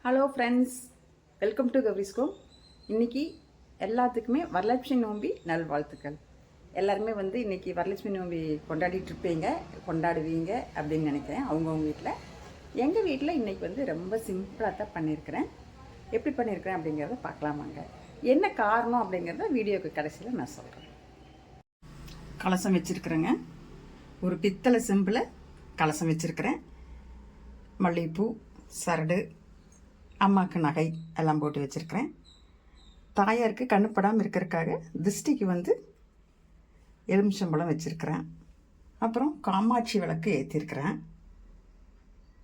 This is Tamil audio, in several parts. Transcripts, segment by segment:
ஹலோ ஃப்ரெண்ட்ஸ், வெல்கம் டு கௌரிஸ்கோம். இன்றைக்கி எல்லாத்துக்குமே வரலட்சுமி நோம்பி நல்வாழ்த்துக்கள். எல்லாருமே இன்றைக்கி வரலட்சுமி நோம்பி கொண்டாடிட்டுருப்பீங்க, கொண்டாடுவீங்க அப்படின்னு நினைக்கிறேன் அவங்கவுங்க வீட்டில். எங்கள் வீட்டில் இன்றைக்கி ரொம்ப சிம்பிளாக தான் பண்ணியிருக்கிறேன். எப்படி பண்ணியிருக்கிறேன் அப்படிங்கிறத பார்க்கலாமாங்க. என்ன காரணம் அப்படிங்கிறத வீடியோக்கு கடைசியில் நான் சொல்கிறேன். கலசம் வச்சுருக்குறேங்க. ஒரு பித்தளை செம்பில் கலசம் வச்சுருக்கிறேன். மல்லிகைப்பூ, சரடு, அம்மாவுக்கு நகை எல்லாம் போட்டு வச்சுருக்கிறேன். தாயாருக்கு கண்ணுப்படாமல் இருக்கிறதுக்காக திருஷ்டிக்கு எலுமிச்சம்பழம் வச்சுருக்கிறேன். அப்புறம் காமாட்சி விளக்கு ஏற்றிருக்கிறேன்.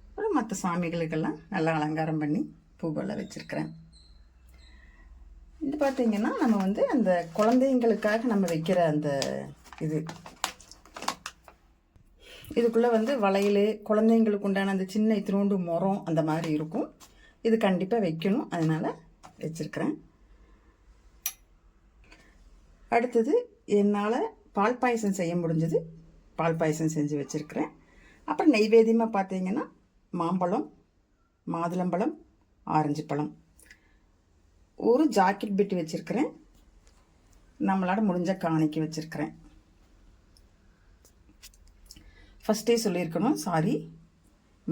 அப்புறம் மற்ற சாமிகளுக்கெல்லாம் நல்லா அலங்காரம் பண்ணி பூவெல்லாம் வச்சுருக்கிறேன். இது பார்த்திங்கன்னா நம்ம அந்த குழந்தைங்களுக்காக நம்ம வைக்கிற அந்த இதுக்குள்ளே வளையல், குழந்தைங்களுக்கு உண்டான அந்த சின்ன இத்தினோண்டு முறம் அந்த மாதிரி இருக்கும். இது கண்டிப்பாக வைக்கணும், அதனால் வச்சுருக்கிறேன். அடுத்தது என்னால் பால் பாயசம் செய்ய முடிஞ்சது, பால் பாயசம் செஞ்சு வச்சுருக்கிறேன். அப்புறம் நெய்வேத்தியமாக பார்த்தீங்கன்னா மாம்பழம், மாதுளம்பழம், ஆரஞ்சு பழம், ஒரு ஜாக்கெட் பிட்டு வச்சுருக்கிறேன். நம்மளால் முடிஞ்ச காணிக்க வச்சுருக்கிறேன். ஃபஸ்ட்டே சொல்லியிருக்கணும், சாரி.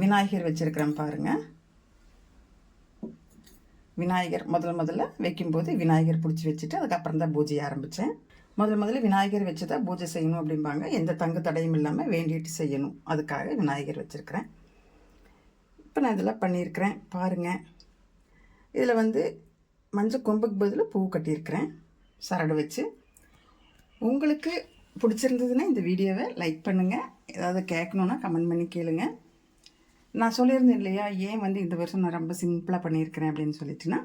விநாயகர் வச்சுருக்கிறேன் பாருங்கள். விநாயகர் முதல்ல வைக்கும்போது விநாயகர் பிடிச்சி வச்சுட்டு அதுக்கப்புறம் தான் பூஜையை ஆரம்பித்தேன். முதல்ல விநாயகர் வச்சு தான் பூஜை செய்யணும் அப்படிம்பாங்க. எந்த தங்கு தடையும் இல்லாமல் வேண்டிட்டு செய்யணும், அதுக்காக விநாயகர் வச்சுருக்கிறேன். இப்போ நான் இதெல்லாம் பண்ணியிருக்கிறேன் பாருங்கள். இதில் மஞ்சள் கொம்புக்கு பதில் பூ கட்டியிருக்கிறேன் சரடு வச்சு. உங்களுக்கு பிடிச்சிருந்ததுன்னா இந்த வீடியோவை லைக் பண்ணுங்கள். ஏதாவது கேட்கணுன்னா கமெண்ட் பண்ணி கேளுங்க. நான் சொல்லியிருந்தேன் இல்லையா, ஏன் இந்த வருஷம் நான் ரொம்ப சிம்பிளாக பண்ணியிருக்கிறேன் அப்படின்னு சொல்லிட்டுனா,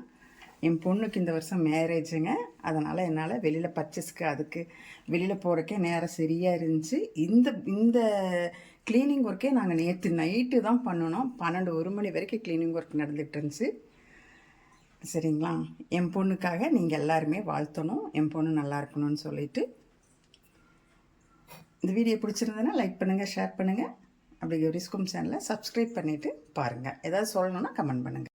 என் பொண்ணுக்கு இந்த வருஷம் மேரேஜுங்க. அதனால் என்னால் வெளியில் பர்ச்சேஸ்க்கு அதுக்கு வெளியில் போகிறக்கே நேரம் சரியாக இருந்துச்சு. இந்த க்ளீனிங் ஒர்க்கே நாங்கள் நேற்று நைட்டு தான் பண்ணணும். 12-1 மணி வரைக்கும் க்ளீனிங் ஒர்க் நடந்துகிட்டு இருந்துச்சு. சரிங்களா, என் பொண்ணுக்காக நீங்கள் எல்லாருமே வாழ்த்தணும், என் பொண்ணு நல்லா இருக்கணும்னு சொல்லிட்டு. இந்த வீடியோ பிடிச்சிருந்ததுன்னா லைக் பண்ணுங்கள், ஷேர் பண்ணுங்கள். அப்படி கௌரிஸ்கோம் சேனலை சப்ஸ்கிரைப் பண்ணிவிட்டு பாருங்கள். ஏதாவது சொல்லணுன்னா கமெண்ட் பண்ணுங்கள்.